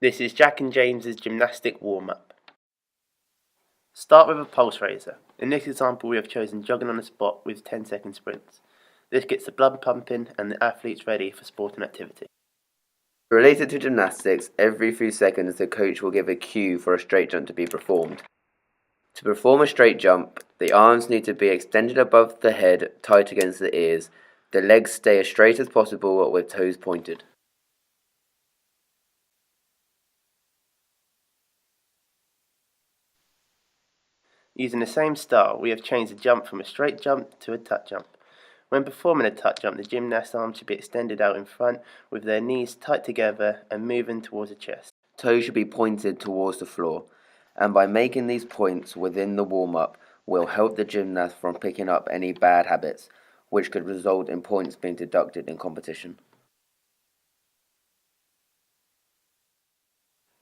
This is Jack and James's gymnastic warm-up. Start with a pulse raiser. In this example we have chosen jogging on the spot with 10-second sprints. This gets the blood pumping and the athletes ready for sporting activity. Related to gymnastics, every few seconds the coach will give a cue for a straight jump to be performed. To perform a straight jump, the arms need to be extended above the head, tight against the ears. The legs stay as straight as possible with toes pointed. Using the same style, we have changed the jump from a straight jump to a tuck jump. When performing a tuck jump, the gymnast's arms should be extended out in front with their knees tight together and moving towards the chest. Toes should be pointed towards the floor, and by making these points within the warm-up will help the gymnast from picking up any bad habits, which could result in points being deducted in competition.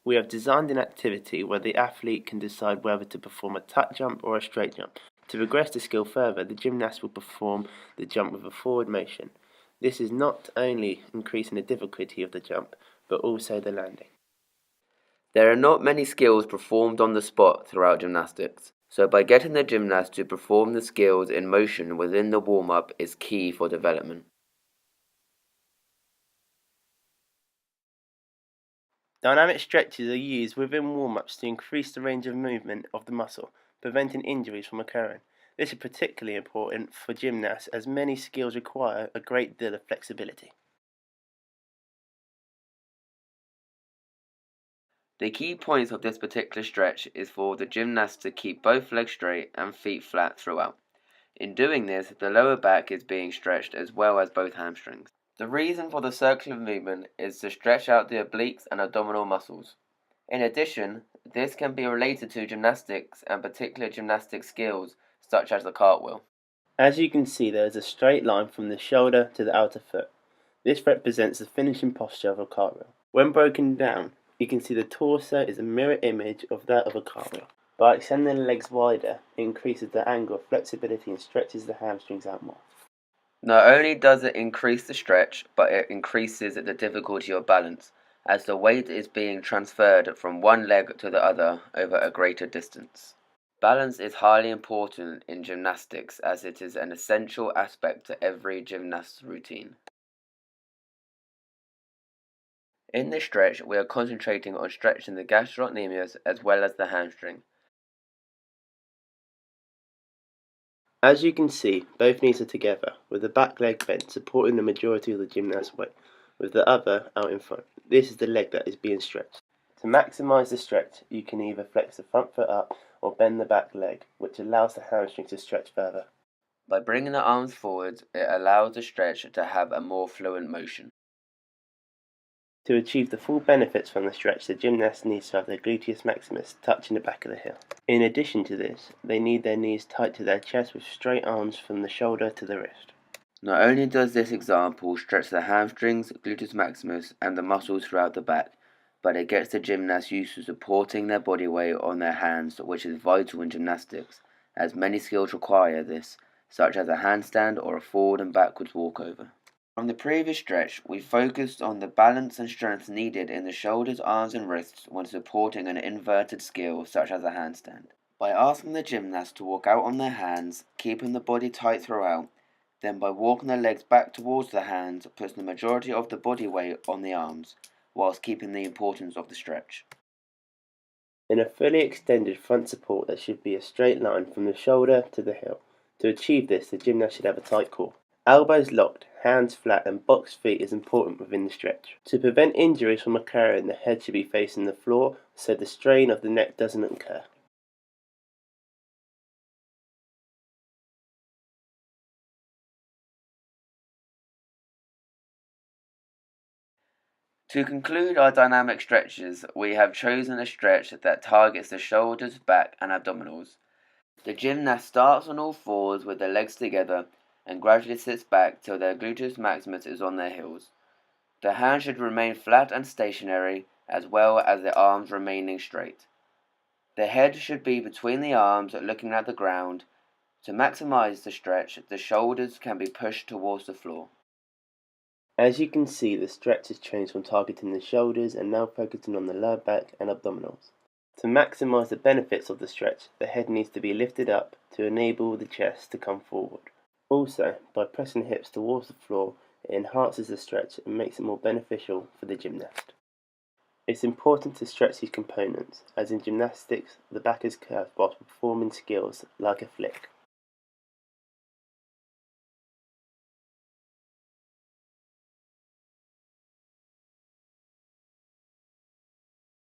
We have designed an activity where the athlete can decide whether to perform a tuck jump or a straight jump. To progress the skill further, the gymnast will perform the jump with a forward motion. This is not only increasing the difficulty of the jump, but also the landing. There are not many skills performed on the spot throughout gymnastics, so by getting the gymnast to perform the skills in motion within the warm-up is key for development. Dynamic stretches are used within warm-ups to increase the range of movement of the muscle, preventing injuries from occurring. This is particularly important for gymnasts as many skills require a great deal of flexibility. The key points of this particular stretch is for the gymnast to keep both legs straight and feet flat throughout. In doing this, the lower back is being stretched as well as both hamstrings. The reason for the circular movement is to stretch out the obliques and abdominal muscles. In addition, this can be related to gymnastics and particular gymnastic skills such as the cartwheel. As you can see, there is a straight line from the shoulder to the outer foot. This represents the finishing posture of a cartwheel. When broken down, you can see the torso is a mirror image of that of a cartwheel. By extending the legs wider, it increases the angle of flexibility and stretches the hamstrings out more. Not only does it increase the stretch, but it increases the difficulty of balance, as the weight is being transferred from one leg to the other over a greater distance. Balance is highly important in gymnastics as it is an essential aspect to every gymnast's routine. In this stretch, we are concentrating on stretching the gastrocnemius as well as the hamstring. As you can see, both knees are together, with the back leg bent, supporting the majority of the gymnast's weight, with the other out in front. This is the leg that is being stretched. To maximise the stretch, you can either flex the front foot up or bend the back leg, which allows the hamstring to stretch further. By bringing the arms forward, it allows the stretch to have a more fluent motion. To achieve the full benefits from the stretch, the gymnast needs to have their gluteus maximus touching the back of the heel. In addition to this, they need their knees tight to their chest with straight arms from the shoulder to the wrist. Not only does this example stretch the hamstrings, gluteus maximus, and the muscles throughout the back, but it gets the gymnast used to supporting their body weight on their hands, which is vital in gymnastics, as many skills require this, such as a handstand or a forward and backwards walkover. From the previous stretch, we focused on the balance and strength needed in the shoulders, arms, and wrists when supporting an inverted skill such as a handstand. By asking the gymnast to walk out on their hands, keeping the body tight throughout, then by walking the legs back towards the hands, puts the majority of the body weight on the arms, whilst keeping the importance of the stretch. In a fully extended front support, there should be a straight line from the shoulder to the heel. To achieve this, the gymnast should have a tight core. Elbows locked, hands flat, and boxed feet is important within the stretch. To prevent injuries from occurring, the head should be facing the floor so the strain of the neck doesn't occur. To conclude our dynamic stretches, we have chosen a stretch that targets the shoulders, back, and abdominals. The gymnast starts on all fours with their legs together and gradually sits back till their gluteus maximus is on their heels. The hands should remain flat and stationary, as well as the arms remaining straight. The head should be between the arms looking at the ground. To maximize the stretch, the shoulders can be pushed towards the floor. As you can see, the stretch has changed from targeting the shoulders and now focusing on the lower back and abdominals. To maximise the benefits of the stretch, the head needs to be lifted up to enable the chest to come forward. Also, by pressing the hips towards the floor, it enhances the stretch and makes it more beneficial for the gymnast. It's important to stretch these components, as in gymnastics, the back is curved whilst performing skills like a flick.